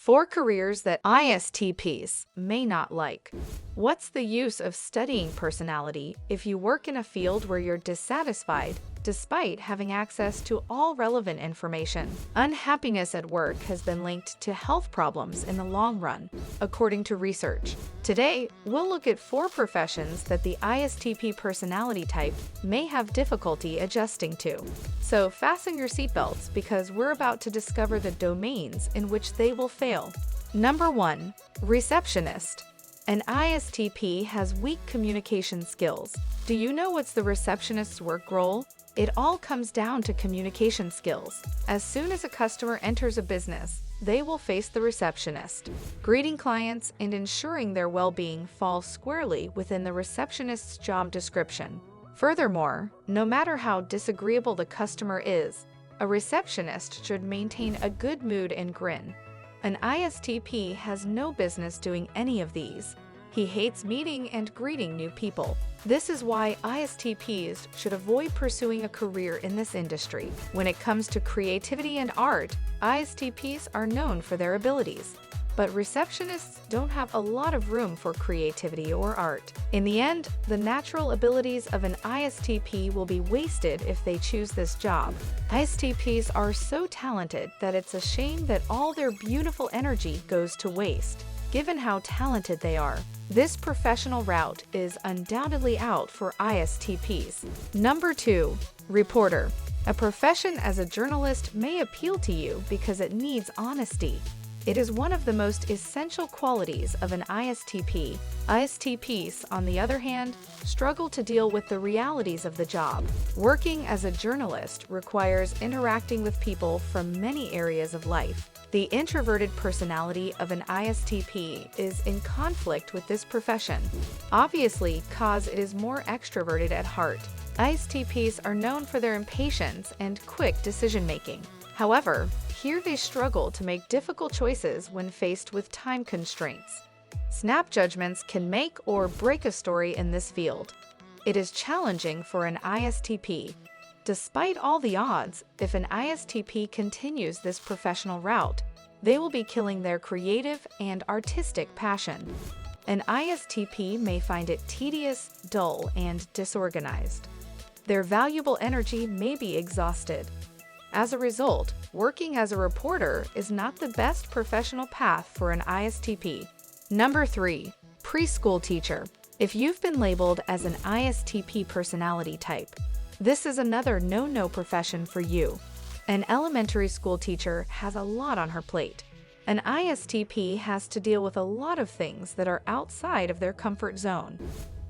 4 careers that ISTPs may not like. What's the use of studying personality if you work in a field where you're dissatisfied despite having access to all relevant information? Unhappiness at work has been linked to health problems in the long run, according to research. Today, we'll look at 4 professions that the ISTP personality type may have difficulty adjusting to. So fasten your seatbelts because we're about to discover the domains in which they will fail. Number 1. Receptionist. An ISTP has weak communication skills. Do you know what's the receptionist's work role? It all comes down to communication skills. As soon as a customer enters a business, they will face the receptionist. Greeting clients and ensuring their well-being fall squarely within the receptionist's job description. Furthermore, no matter how disagreeable the customer is, a receptionist should maintain a good mood and grin. An ISTP has no business doing any of these. He hates meeting and greeting new people. This is why ISTPs should avoid pursuing a career in this industry. When it comes to creativity and art, ISTPs are known for their abilities. But receptionists don't have a lot of room for creativity or art. In the end, the natural abilities of an ISTP will be wasted if they choose this job. ISTPs are so talented that it's a shame that all their beautiful energy goes to waste. Given how talented they are, this professional route is undoubtedly out for ISTPs. Number 2. Reporter. A profession as a journalist may appeal to you because it needs honesty. It is one of the most essential qualities of an ISTP. ISTPs, on the other hand, struggle to deal with the realities of the job. Working as a journalist requires interacting with people from many areas of life. The introverted personality of an ISTP is in conflict with this profession, obviously because it is more extroverted at heart. ISTPs are known for their impatience and quick decision-making. However, here they struggle to make difficult choices when faced with time constraints. Snap judgments can make or break a story in this field. It is challenging for an ISTP. Despite all the odds, if an ISTP continues this professional route, they will be killing their creative and artistic passion. An ISTP may find it tedious, dull, and disorganized. Their valuable energy may be exhausted. As a result, working as a reporter is not the best professional path for an ISTP. Number 3. Preschool teacher. If you've been labeled as an ISTP personality type, this is another no-no profession for you. An elementary school teacher has a lot on her plate. An ISTP has to deal with a lot of things that are outside of their comfort zone.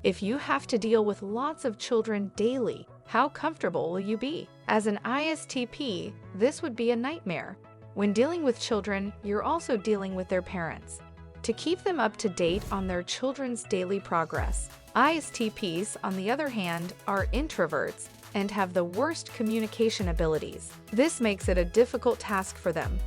If you have to deal with lots of children daily, how comfortable will you be? As an ISTP, this would be a nightmare. When dealing with children, you're also dealing with their parents. To keep them up to date on their children's daily progress, ISTPs, on the other hand, are introverts and have the worst communication abilities. This makes it a difficult task for them.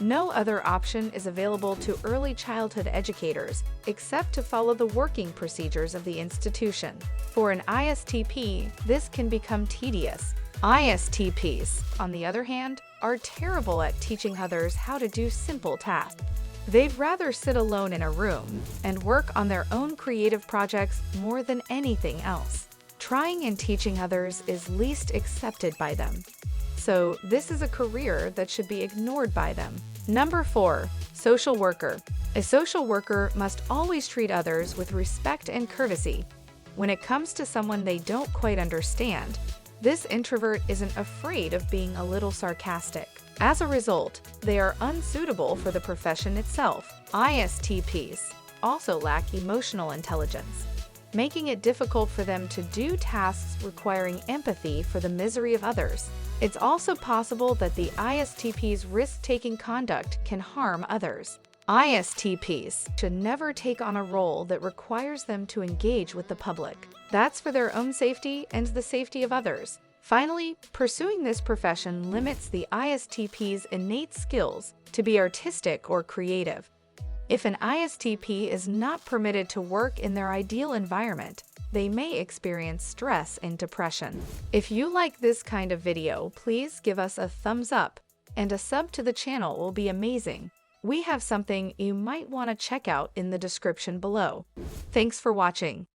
No other option is available to early childhood educators except to follow the working procedures of the institution. For an ISTP, this can become tedious. ISTPs, on the other hand, are terrible at teaching others how to do simple tasks. They'd rather sit alone in a room and work on their own creative projects more than anything else. Trying and teaching others is least accepted by them. So this is a career that should be ignored by them. Number 4. Social worker. A social worker must always treat others with respect and courtesy. When it comes to someone they don't quite understand, this introvert isn't afraid of being a little sarcastic. As a result, they are unsuitable for the profession itself. ISTPs also lack emotional intelligence, making it difficult for them to do tasks requiring empathy for the misery of others. It's also possible that the ISTP's risk-taking conduct can harm others. ISTPs should never take on a role that requires them to engage with the public. That's for their own safety and the safety of others. Finally, pursuing this profession limits the ISTP's innate skills to be artistic or creative. If an ISTP is not permitted to work in their ideal environment, they may experience stress and depression. If you like this kind of video, please give us a thumbs up, and a sub to the channel will be amazing. we have something you might want to check out in the description below. Thanks for watching.